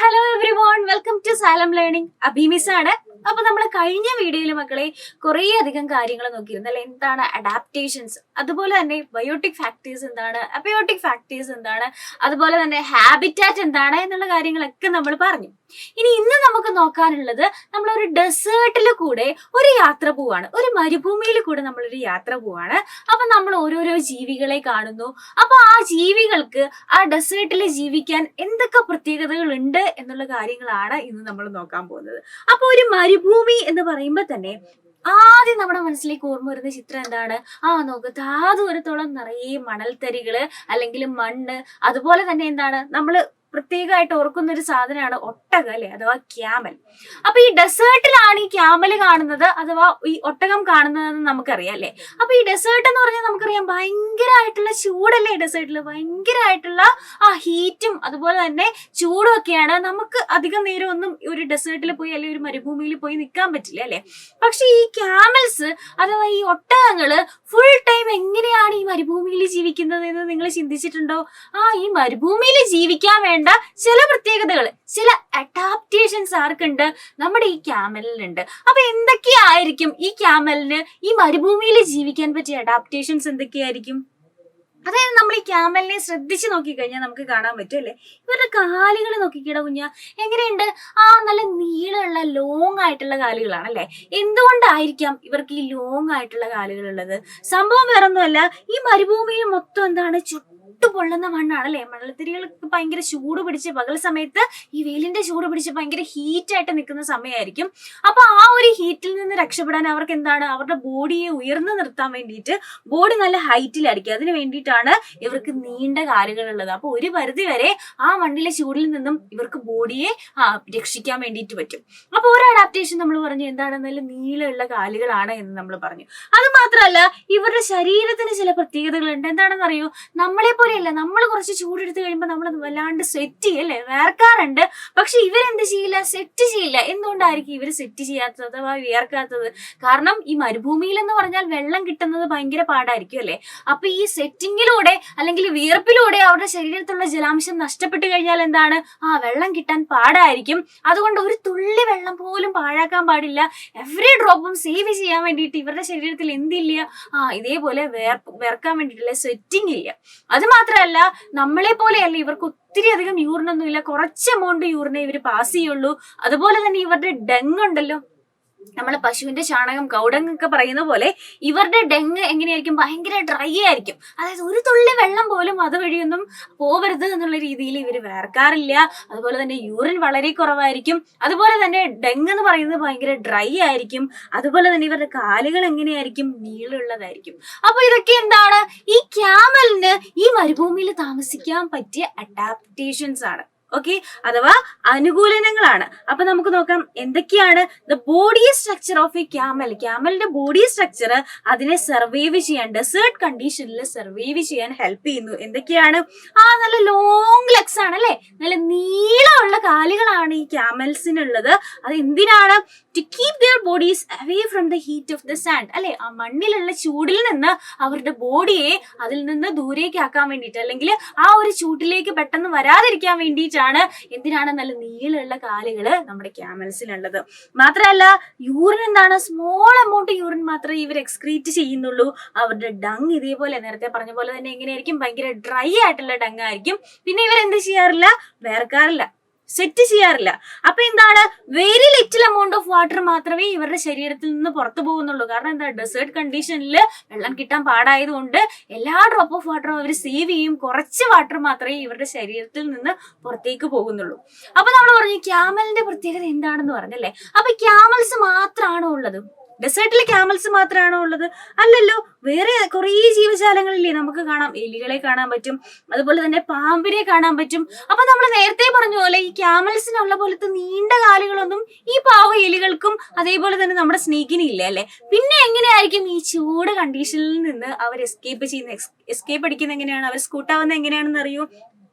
Hello everyone, welcome to Xylem learning. അഭിമിസ് ആണ്. അപ്പൊ നമ്മൾ കഴിഞ്ഞ വീഡിയോയിൽ മക്കളെ കുറേ അധികം കാര്യങ്ങൾ നോക്കിയിരുന്നു അല്ലെ. എന്താണ് അഡാപ്റ്റേഷൻസ്, അതുപോലെ തന്നെ ബയോട്ടിക് ഫാക്ടേഴ്സ് എന്താണ്, അബയോട്ടിക് ഫാക്ടേഴ്സ് എന്താണ്, അതുപോലെ തന്നെ ഹാബിറ്റാറ്റ് എന്താണ് എന്നുള്ള കാര്യങ്ങളൊക്കെ നമ്മൾ പറഞ്ഞു. ഇന്ന് നമുക്ക് നോക്കാനുള്ളത് നമ്മളൊരു ഡെസേർട്ടിൽ കൂടെ ഒരു യാത്ര പോവാണ്, ഒരു മരുഭൂമിയിൽ കൂടെ നമ്മളൊരു യാത്ര പോവാണ്. അപ്പൊ നമ്മൾ ഓരോരോ ജീവികളെ കാണുന്നു. അപ്പൊ ആ ജീവികൾക്ക് ആ ഡെസേർട്ടിൽ ജീവിക്കാൻ എന്തൊക്കെ പ്രത്യേകതകൾ ഉണ്ട് എന്നുള്ള കാര്യങ്ങളാണ് ഇന്ന് നമ്മൾ നോക്കാൻ പോകുന്നത്. അപ്പൊ ഒരു മരുഭൂമി എന്ന് പറയുമ്പോൾ തന്നെ ആദ്യം നമ്മുടെ മനസ്സിലേക്ക് ഓർമ്മ വരുന്ന ചിത്രം എന്താണ്? നോക്ക്, ദൂരത്തോളം നിറയെ മണൽത്തരികള് അല്ലെങ്കിൽ മണ്ണ്, അതുപോലെ തന്നെ എന്താണ് നമ്മള് പ്രത്യേകമായിട്ട് ഓർക്കുന്ന ഒരു സാധനമാണ് ഒട്ടകം അല്ലെ, അഥവാ ക്യാമൽ. അപ്പൊ ഈ ഡെസേർട്ടിലാണ് ഈ ക്യാമല് കാണുന്നത് അഥവാ ഈ ഒട്ടകം കാണുന്നതെന്ന് നമുക്കറിയാം അല്ലെ. അപ്പൊ ഈ ഡെസേർട്ട് എന്ന് പറഞ്ഞാൽ നമുക്കറിയാം ഭയങ്കരമായിട്ടുള്ള ചൂടല്ലേ. ഡെസേർട്ടിൽ ഭയങ്കരമായിട്ടുള്ള ഹീറ്റും അതുപോലെ തന്നെ ചൂടും ഒക്കെയാണ്. നമുക്ക് അധികം നേരം ഒന്നും ഒരു ഡെസേർട്ടിൽ പോയി അല്ലെങ്കിൽ ഒരു മരുഭൂമിയിൽ പോയി നിൽക്കാൻ പറ്റില്ല അല്ലെ. പക്ഷെ ഈ ക്യാമൽസ് അഥവാ ഈ ഒട്ടകങ്ങള് ഫുൾ ടൈം എങ്ങനെയാണ് ഈ മരുഭൂമിയിൽ ജീവിക്കുന്നത് എന്ന് നിങ്ങൾ ചിന്തിച്ചിട്ടുണ്ടോ? ഈ മരുഭൂമിയിൽ ജീവിക്കാൻ വേണ്ട ചില പ്രത്യേകതകൾ, ചില അഡാപ്റ്റേഷൻസ് ആർക്കുണ്ട്? നമ്മുടെ ഈ ക്യാമലിനുണ്ട്. അപ്പൊ എന്തൊക്കെയായിരിക്കും ഈ ക്യാമലിന് ഈ മരുഭൂമിയിൽ ജീവിക്കാൻ പറ്റിയ അഡാപ്റ്റേഷൻസ്? എന്തൊക്കെയായിരിക്കും? അതായത് നമ്മൾ ഈ ക്യാമലിനെ ശ്രദ്ധിച്ച് നോക്കിക്കഴിഞ്ഞാൽ നമുക്ക് കാണാൻ പറ്റും അല്ലെ. ഇവരുടെ കാലുകൾ നോക്കിക്കിട കുഞ്ഞ എങ്ങനെയുണ്ട്? നല്ല നീളമുള്ള ലോങ് ആയിട്ടുള്ള കാലുകളാണ് അല്ലെ. എന്തുകൊണ്ടായിരിക്കാം ഇവർക്ക് ഈ ലോങ് ആയിട്ടുള്ള കാലുകൾ ഉള്ളത്? സംഭവം വേറൊന്നുമല്ല, ഈ മരുഭൂമിയിൽ മൊത്തം എന്താണ് പൊള്ളുന്ന മണ്ണാണ് അല്ലെ. മണൽത്തിരികൾക്ക് ഭയങ്കര ചൂട് പിടിച്ച് പകൽ സമയത്ത് ഈ വെയിലിന്റെ ചൂട് പിടിച്ച് ഭയങ്കര ഹീറ്റായിട്ട് നിൽക്കുന്ന സമയമായിരിക്കും. അപ്പൊ ആ ഒരു ഹീറ്റിൽ നിന്ന് രക്ഷപ്പെടാൻ അവർക്ക് എന്താണ്, അവരുടെ ബോഡിയെ ഉയർന്നു നിർത്താൻ വേണ്ടിയിട്ട് ബോഡി നല്ല ഹൈറ്റിലായിരിക്കും. അതിന് വേണ്ടിയിട്ടാണ് ഇവർക്ക് നീണ്ട കാലുകൾ ഉള്ളത്. അപ്പൊ ഒരു പരിധി വരെ ആ മണ്ണിലെ ചൂടിൽ നിന്നും ഇവർക്ക് ബോഡിയെ രക്ഷിക്കാൻ വേണ്ടിയിട്ട് പറ്റും. അപ്പൊ ഒരു അഡാപ്റ്റേഷൻ നമ്മൾ പറഞ്ഞു എന്താണ്, നല്ല നീളമുള്ള കാലുകളാണ് എന്ന് നമ്മൾ പറഞ്ഞു. അത് മാത്രമല്ല ഇവരുടെ ശരീരത്തിന് ചില പ്രത്യേകതകളുണ്ട്. എന്താണെന്ന് അറിയോ? നമ്മളെ പോലെയല്ല, നമ്മൾ കുറച്ച് ചൂടെടുത്ത് കഴിയുമ്പോൾ നമ്മൾ വല്ലാണ്ട് സെറ്റ് ചെയ്യും അല്ലെ, വേർക്കാറുണ്ട്. പക്ഷെ ഇവരെന്ത് ചെയ്യില്ല, സെറ്റ് ചെയ്യില്ല. എന്തുകൊണ്ടായിരിക്കും ഇവർ സെറ്റ് ചെയ്യാത്തത് അഥവാ വിയർക്കാത്തത്? കാരണം ഈ മരുഭൂമിയിൽ എന്ന് പറഞ്ഞാൽ വെള്ളം കിട്ടുന്നത് ഭയങ്കര പാടായിരിക്കും അല്ലെ. അപ്പൊ ഈ സെറ്റിങ്ങിലൂടെ അല്ലെങ്കിൽ വിയർപ്പിലൂടെ അവരുടെ ശരീരത്തിലുള്ള ജലാംശം നഷ്ടപ്പെട്ടു കഴിഞ്ഞാൽ എന്താണ്, വെള്ളം കിട്ടാൻ പാടായിരിക്കും. അതുകൊണ്ട് ഒരു തുള്ളി വെള്ളം പോലും പാഴാക്കാൻ പാടില്ല. എവറി ഡ്രോപ്പും സേവ് ചെയ്യാൻ വേണ്ടിയിട്ട് ഇവരുടെ ശരീരത്തിൽ എന്തില്ല, ഇതേപോലെ വേർക്കാൻ വേണ്ടിയിട്ടുള്ള സെറ്റിംഗ് ഇല്ല. അത് മാത്രമല്ല നമ്മളെ പോലെയല്ല, ഇവർക്ക് ഒത്തിരി അധികം യൂറിനൊന്നും ഇല്ല, കുറച്ച് എമൗണ്ട് യൂറിനെ ഇവർ പാസ് ചെയ്യുള്ളൂ. അതുപോലെ തന്നെ ഇവരുടെ ഡങ് ഉണ്ടല്ലോ, നമ്മളെ പശുവിന്റെ ചാണകം, കൗഡങ് ഒക്കെ പറയുന്ന പോലെ ഇവരുടെ ഡെങ് എങ്ങനെയായിരിക്കും? ഭയങ്കര ഡ്രൈ ആയിരിക്കും. അതായത് ഒരു തുള്ളി വെള്ളം പോലും അതുവഴിയൊന്നും പോവരുത് എന്നുള്ള രീതിയിൽ ഇവർ വേർക്കാറില്ല. അതുപോലെ തന്നെ യൂറിൻ വളരെ കുറവായിരിക്കും. അതുപോലെ തന്നെ ഡെങ് എന്ന് പറയുന്നത് ഭയങ്കര ഡ്രൈ ആയിരിക്കും. അതുപോലെ തന്നെ ഇവരുടെ കാലുകൾ എങ്ങനെയായിരിക്കും? നീളമുള്ളതായിരിക്കും. അപ്പൊ ഇതൊക്കെ എന്താണ്, ഈ ക്യാമലിന് ഈ മരുഭൂമിയിൽ താമസിക്കാൻ പറ്റിയ അഡാപ്റ്റേഷൻസ് ആണ്. ഓക്കെ, അഥവാ അനുകൂലനങ്ങളാണ്. അപ്പൊ നമുക്ക് നോക്കാം എന്തൊക്കെയാണ്. The body structure of a camel. ക്യാമലിന്റെ ബോഡി സ്ട്രക്ചർ അതിനെ സർവൈവ് ചെയ്യാൻ, ഡെസേർട്ട് കണ്ടീഷനിൽ സർവൈവ് ചെയ്യാൻ ഹെൽപ്പ് ചെയ്യുന്നു. എന്തൊക്കെയാണ്? നല്ല ലോങ് ലെഗ്സ് ആണ് അല്ലെ, നല്ല നീളമുള്ള കാലുകളാണ് ഈ ക്യാമൽസിനുള്ളത്. അത് എന്തിനാണ്? To keep their bodies away from the heat of the sand അല്ലെ. ആ മണ്ണിലുള്ള ചൂടിൽ നിന്ന് അവരുടെ ബോഡിയെ അതിൽ നിന്ന് ദൂരേക്ക് ആക്കാൻ വേണ്ടിയിട്ട്, അല്ലെങ്കിൽ ആ ഒരു ചൂട്ടിലേക്ക് പെട്ടെന്ന് വരാതിരിക്കാൻ വേണ്ടിയിട്ടാണ്. എന്തിനാണ് നല്ല നീളമുള്ള കാലുകള് നമ്മുടെ ക്യാമൽസിനുള്ളത്. മാത്രമല്ല യൂറിൻ എന്താണ്, സ്മോൾ എമൗണ്ട് യൂറിൻ മാത്രമേ ഇവർ എക്സ്ക്രീറ്റ് ചെയ്യുന്നുള്ളൂ. അവരുടെ ഡങ് ഇതേപോലെ നേരത്തെ പറഞ്ഞ പോലെ തന്നെ എങ്ങനെയായിരിക്കും? ഭയങ്കര ഡ്രൈ ആയിട്ടുള്ള ഡങ് ആയിരിക്കും. പിന്നെ ഇവരെന്ത് ചെയ്യാറില്ല? വേർക്കാറില്ല, സെറ്റ് ചെയ്യാറില്ല. അപ്പൊ എന്താണ്, very little amount of water മാത്രമേ ഇവരുടെ ശരീരത്തിൽ നിന്ന് പുറത്തു പോകുന്നുള്ളൂ. കാരണം എന്താ, ഡെസേർട്ട് കണ്ടീഷനിൽ വെള്ളം കിട്ടാൻ പാടായതുകൊണ്ട് എല്ലാ ഡ്രോപ്പ് ഓഫ് വാട്ടറും അവർ സേവ് ചെയ്യും. കുറച്ച് വാട്ടർ മാത്രമേ ഇവരുടെ ശരീരത്തിൽ നിന്ന് പുറത്തേക്ക് പോകുന്നുള്ളൂ. അപ്പൊ നമ്മൾ പറഞ്ഞു ക്യാമലിന്റെ പ്രത്യേകത എന്താണെന്ന് പറഞ്ഞല്ലേ. അപ്പൊ ക്യാമൽസ് മാത്രമാണോ ഉള്ളത്? ഡെസേർട്ടിലെ ക്യാമൽസ് മാത്രമാണോ ഉള്ളത്? അല്ലല്ലോ, വേറെ കുറേ ജീവജാലങ്ങളില്ലേ നമുക്ക് കാണാം. എലികളെ കാണാൻ പറ്റും, അതുപോലെ തന്നെ പാമ്പിനെ കാണാൻ പറ്റും. അപ്പൊ നമ്മൾ നേരത്തെ പറഞ്ഞ പോലെ ഈ ക്യാമൽസിനുള്ള പോലത്തെ നീണ്ട കാലുകളൊന്നും ഈ പാവ എലികൾക്കും അതേപോലെ തന്നെ നമ്മുടെ സ്നേക്കിനും ഇല്ല അല്ലെ. പിന്നെ എങ്ങനെയായിരിക്കും ഈ ചൂട് കണ്ടീഷനിൽ നിന്ന് അവർ എസ്കേപ്പ് അടിക്കുന്ന എങ്ങനെയാണ്, അവർ സ്കൂട്ടാവുന്ന എങ്ങനെയാണെന്ന് അറിയൂ?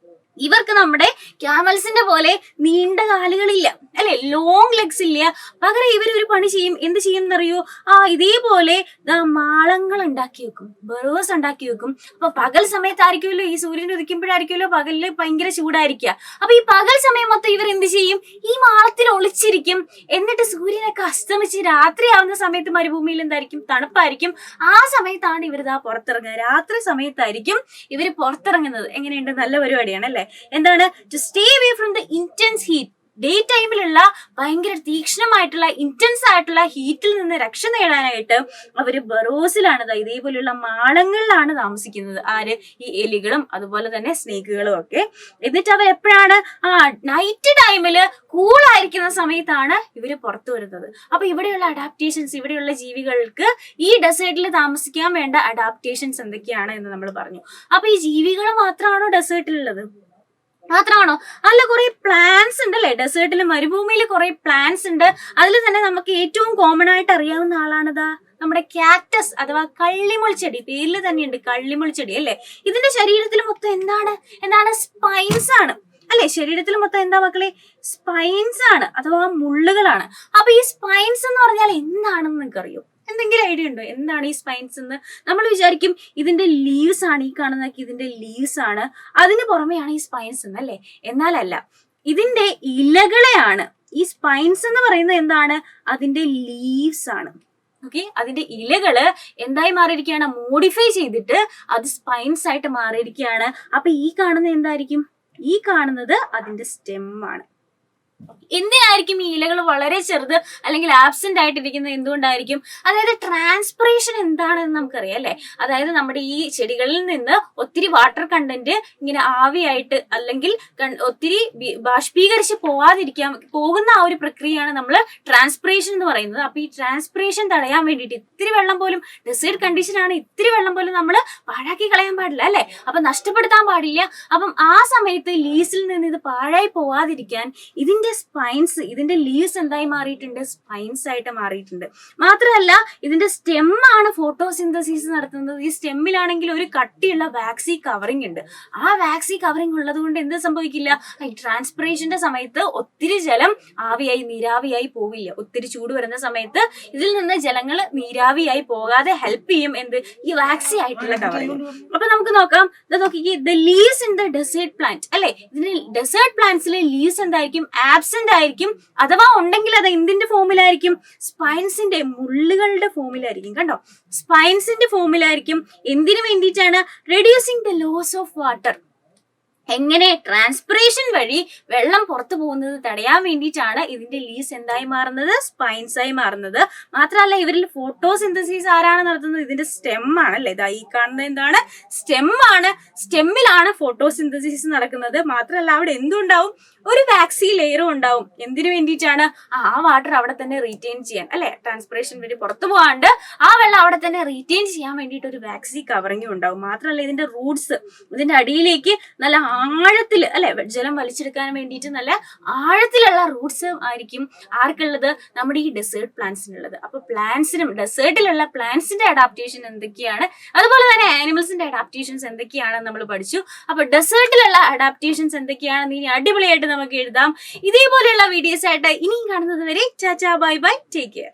ഇവർക്ക് നമ്മുടെ ക്യാമൽസിന്റെ പോലെ നീണ്ട കാലുകളില്ല. അല്ലെ, ലോങ് ലെഗ്സ് ഇല്ല. പകരം ഇവരൊരു പണി ചെയ്യും. എന്ത് ചെയ്യും എന്നറിയോ? ഇതേപോലെ മാളങ്ങൾ ഉണ്ടാക്കി വെക്കും, ബറോസ് ഉണ്ടാക്കി വെക്കും. അപ്പൊ പകൽ സമയത്തായിരിക്കുമല്ലോ, ഈ സൂര്യൻ ഉദിക്കുമ്പോഴായിരിക്കുമല്ലോ പകലില് ഭയങ്കര ചൂടായിരിക്കുക. അപ്പൊ ഈ പകൽ സമയം മൊത്തം ഇവർ എന്ത് ചെയ്യും? ഈ മാളത്തിൽ ഒളിച്ചിരിക്കും. എന്നിട്ട് സൂര്യനൊക്കെ അസ്തമിച്ച് രാത്രിയാവുന്ന സമയത്ത് മരുഭൂമിയിൽ എന്തായിരിക്കും? തണുപ്പായിരിക്കും. ആ സമയത്താണ് ഇവരിതാ പുറത്തിറങ്ങുക. രാത്രി സമയത്തായിരിക്കും ഇവർ പുറത്തിറങ്ങുന്നത്. എങ്ങനെയുണ്ട്? നല്ല പരിപാടിയാണ് അല്ലെ? എന്താണ്? To stay away from the intense heat. Day ടൈമിലുള്ള ഭയങ്കര തീക്ഷ്ണമായിട്ടുള്ള ഇന്റൻസ് ആയിട്ടുള്ള ഹീറ്റിൽ നിന്ന് രക്ഷ നേടാനായിട്ട് അവര് ബറോസിലാണ്, ഇതേപോലെയുള്ള മാളങ്ങളിലാണ് താമസിക്കുന്നത്. ആര്? ഈ എലികളും അതുപോലെ തന്നെ സ്നേക്കുകളും ഒക്കെ. എന്നിട്ട് അവർ എപ്പോഴാണ്? നൈറ്റ് ടൈമില് കൂളായിരിക്കുന്ന സമയത്താണ് ഇവര് പുറത്തു വരുന്നത്. അപ്പൊ ഇവിടെയുള്ള അഡാപ്റ്റേഷൻസ്, ഇവിടെയുള്ള ജീവികൾക്ക് ഈ ഡെസേർട്ടിൽ താമസിക്കാൻ വേണ്ട അഡാപ്റ്റേഷൻസ് എന്തൊക്കെയാണ് എന്ന് നമ്മൾ പറഞ്ഞു. അപ്പൊ ഈ ജീവികൾ മാത്രമാണോ ഡെസേർട്ടിലുള്ളത്? മാത്രമാണോ? അല്ല, കുറെ പ്ലാന്റ്സ് ഉണ്ട് അല്ലെ ഡെസേർട്ടിൽ, മരുഭൂമിയിൽ കുറെ പ്ലാന്റ്സ് ഉണ്ട്. അതിൽ തന്നെ നമുക്ക് ഏറ്റവും കോമൺ ആയിട്ട് അറിയാവുന്ന ആളാണിതാ നമ്മുടെ കാക്ടസ് അഥവാ കള്ളിമുൾച്ചെടി. പേരിൽ തന്നെയുണ്ട് കള്ളിമുൾച്ചെടി അല്ലെ. ഇതിന്റെ ശരീരത്തിൽ മൊത്തം എന്താണ്? സ്പൈൻസ് ആണ് അല്ലെ. ശരീരത്തിൽ മൊത്തം എന്താ മക്കളെ? സ്പൈൻസ് ആണ് അഥവാ മുള്ളുകളാണ്. അപ്പൊ ഈ സ്പൈൻസ് എന്ന് പറഞ്ഞാൽ എന്താണെന്ന് നിങ്ങൾക്ക് അറിയോ? എന്തെങ്കിലും ഐഡിയ ഉണ്ടോ എന്താണ് ഈ സ്പൈൻസ് എന്ന്? നമ്മൾ വിചാരിക്കും ഇതിന്റെ ലീവ്സ് ആണ്, ഈ കാണുന്നതൊക്കെ ഇതിന്റെ ലീവ്സ് ആണ്, അതിന് പുറമെയാണ് ഈ സ്പൈൻസ് എന്ന് അല്ലെ. എന്നാലല്ല, ഇതിന്റെ ഇലകളെയാണ് ഈ സ്പൈൻസ് എന്ന് പറയുന്നത്. എന്താണ്? അതിന്റെ ലീവ്സ് ആണ്. ഓക്കെ, അതിന്റെ ഇലകള് എന്തായി മാറിയിരിക്കുകയാണ്? മോഡിഫൈ ചെയ്തിട്ട് അത് സ്പൈൻസ് ആയിട്ട് മാറിയിരിക്കുകയാണ്. അപ്പൊ ഈ കാണുന്നത് എന്തായിരിക്കും? ഈ കാണുന്നത് അതിന്റെ സ്റ്റെം ആണ്. എന്തിനായിരിക്കും ഈ ഇലകൾ വളരെ ചെറുത് അല്ലെങ്കിൽ ആബ്സെന്റ് ആയിട്ടിരിക്കുന്നത്? എന്തുകൊണ്ടായിരിക്കും? അതായത് ട്രാൻസ്പിറേഷൻ എന്താണെന്ന് നമുക്കറിയാം അല്ലെ. അതായത് നമ്മുടെ ഈ ചെടികളിൽ നിന്ന് ഒത്തിരി വാട്ടർ കണ്ടന്റ് ഇങ്ങനെ ആവിയായിട്ട് അല്ലെങ്കിൽ ഒത്തിരി ബാഷ്പീകരിച്ച് പോകുന്ന ആ ഒരു പ്രക്രിയയാണ് നമ്മൾ ട്രാൻസ്പിറേഷൻ എന്ന് പറയുന്നത്. അപ്പൊ ഈ ട്രാൻസ്പിറേഷൻ തടയാൻ വേണ്ടിയിട്ട് ഇത്തിരി വെള്ളം പോലും, ഡെസേർട്ട് കണ്ടീഷൻ ആണ്, ഇത്തിരി വെള്ളം പോലും നമ്മൾ പാഴാക്കി കളയാൻ പാടില്ല അല്ലെ. അപ്പം നഷ്ടപ്പെടുത്താൻ പാടില്ല. അപ്പം ആ സമയത്ത് ലീസിൽ നിന്ന് ഇത് പാഴായി പോവാതിരിക്കാൻ ഇതിന്റെ സ്പൈൻസ്, ഇതിന്റെ ലീവ്സ് എന്തായി മാറിയിട്ടുണ്ട്? സ്പൈൻസ് ആയിട്ട് മാറിയിട്ടുണ്ട്. മാത്രമല്ല ഇതിന്റെ സ്റ്റെം ആണ് ഫോട്ടോസിന്തസിസ് നടത്തുന്നത്. ഈ സ്റ്റെമ്മിലാണെങ്കിൽ ഒരു കട്ടിയുള്ള വാക്സി കവറിംഗ് ഉണ്ട്. ആ വാക്സി കവറിംഗ് ഉള്ളത് കൊണ്ട് എന്ത് സംഭവിക്കില്ല? ഈ ട്രാൻസ്പിറേഷന്റെ സമയത്ത് ഒത്തിരി ജലം ആവിയായി നീരാവിയായി പോവില്ല. ഒത്തിരി ചൂട് വരുന്ന സമയത്ത് ഇതിൽ നിന്ന് ജലങ്ങൾ നീരാവിയായി പോകാതെ ഹെൽപ്പ് ചെയ്യും എന്ത്? ഈ വാക്സി ആയിട്ടുള്ള കവറിംഗ്. അപ്പൊ നമുക്ക് നോക്കാം. നോക്കിക്കേ, the leaves in the desert plant അല്ലെ. ഇതിന് ഡെസേർട്ട് പ്ലാന്റ്സിലെ ലീവ്സ് എന്തായിരിക്കും? ആബ്സെന്റ് ആയിരിക്കും. അഥവാ ഉണ്ടെങ്കിൽ അത് എന്തിന്റെ ഫോമിലായിരിക്കും? സ്പൈൻസിന്റെ, മുള്ളുകളുടെ ഫോമിലായിരിക്കും. കണ്ടോ? സ്പൈൻസിന്റെ ഫോമിലായിരിക്കും. എന്തിനു വേണ്ടിയിട്ടാണ്? Reducing the loss of water. എങ്ങനെ? ട്രാൻസ്പിറേഷൻ വഴി വെള്ളം പുറത്തു പോകുന്നത് തടയാൻ വേണ്ടിയിട്ടാണ് ഇതിന്റെ ലീവ്സ് എന്തായി മാറുന്നത്? സ്പൈൻസ് ആയി മാറുന്നത്. മാത്രമല്ല ഇവരിൽ ഫോട്ടോസിന്തസിസ് ആരാണ് നടത്തുന്നത്? ഇതിന്റെ സ്റ്റെം ആണ് അല്ലെ. ഇതാ ഈ കാണുന്നത് എന്താണ്? സ്റ്റെം ആണ്. സ്റ്റെമ്മിലാണ് ഫോട്ടോസിന്തസിസ് നടക്കുന്നത്. മാത്രമല്ല അവിടെ എന്തുണ്ടാവും? ഒരു വാക്സി ലെയറും ഉണ്ടാവും. എന്തിനു വേണ്ടിയിട്ടാണ്? ആ വാട്ടർ അവിടെ തന്നെ റീറ്റെയിൻ ചെയ്യാൻ അല്ലെ. ട്രാൻസ്പിറേഷൻ വഴി പുറത്തു പോകാണ്ട് ആ വെള്ളം അവിടെ തന്നെ റീറ്റെയിൻ ചെയ്യാൻ വേണ്ടിയിട്ട് ഒരു വാക്സി കവറിങ്ങും ഉണ്ടാവും. മാത്രമല്ല ഇതിന്റെ റൂട്ട്സ്, ഇതിന്റെ അടിയിലേക്ക് നല്ല ആഴത്തില് അല്ലെ ജലം വലിച്ചെടുക്കാൻ വേണ്ടിയിട്ട് നല്ല ആഴത്തിലുള്ള റൂട്ട്സ് ആയിരിക്കും ആർക്കുള്ളത്? നമ്മുടെ ഈ ഡെസേർട്ട് പ്ലാന്റ്സിനുള്ളത്. അപ്പൊ പ്ലാന്റ്സിനും, ഡെസേർട്ടിലുള്ള പ്ലാന്റ്സിന്റെ അഡാപ്റ്റേഷൻ എന്തൊക്കെയാണ്, അതുപോലെ തന്നെ ആനിമൽസിന്റെ അഡാപ്റ്റേഷൻസ് എന്തൊക്കെയാണെന്ന് നമ്മൾ പഠിച്ചു. അപ്പൊ ഡെസേർട്ടിലുള്ള അഡാപ്റ്റേഷൻസ് എന്തൊക്കെയാണെന്ന് ഇനി അടിപൊളിയായിട്ട് നമുക്ക് എഴുതാം. ഇതേപോലെയുള്ള വീഡിയോസ് ആയിട്ട് ഇനിയും കാണുന്നത് വരെ Tata, bye bye, take care.